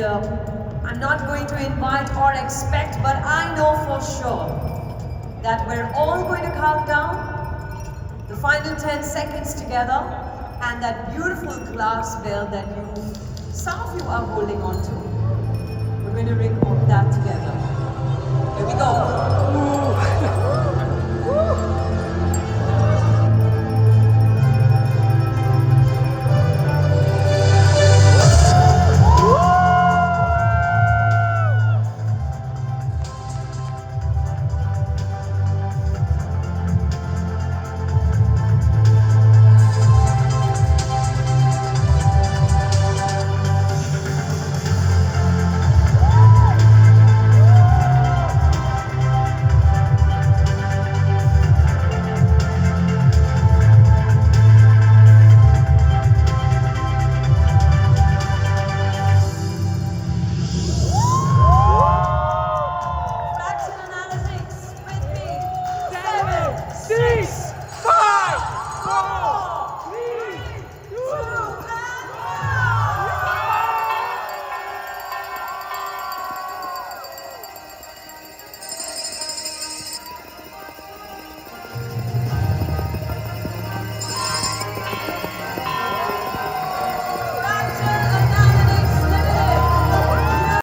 I'm not going to invite or expect, but I know for sure that we're all going to count down the final 10 seconds together, and that beautiful glass bell that some of you are holding on to, we're going to ring that together. Here we go.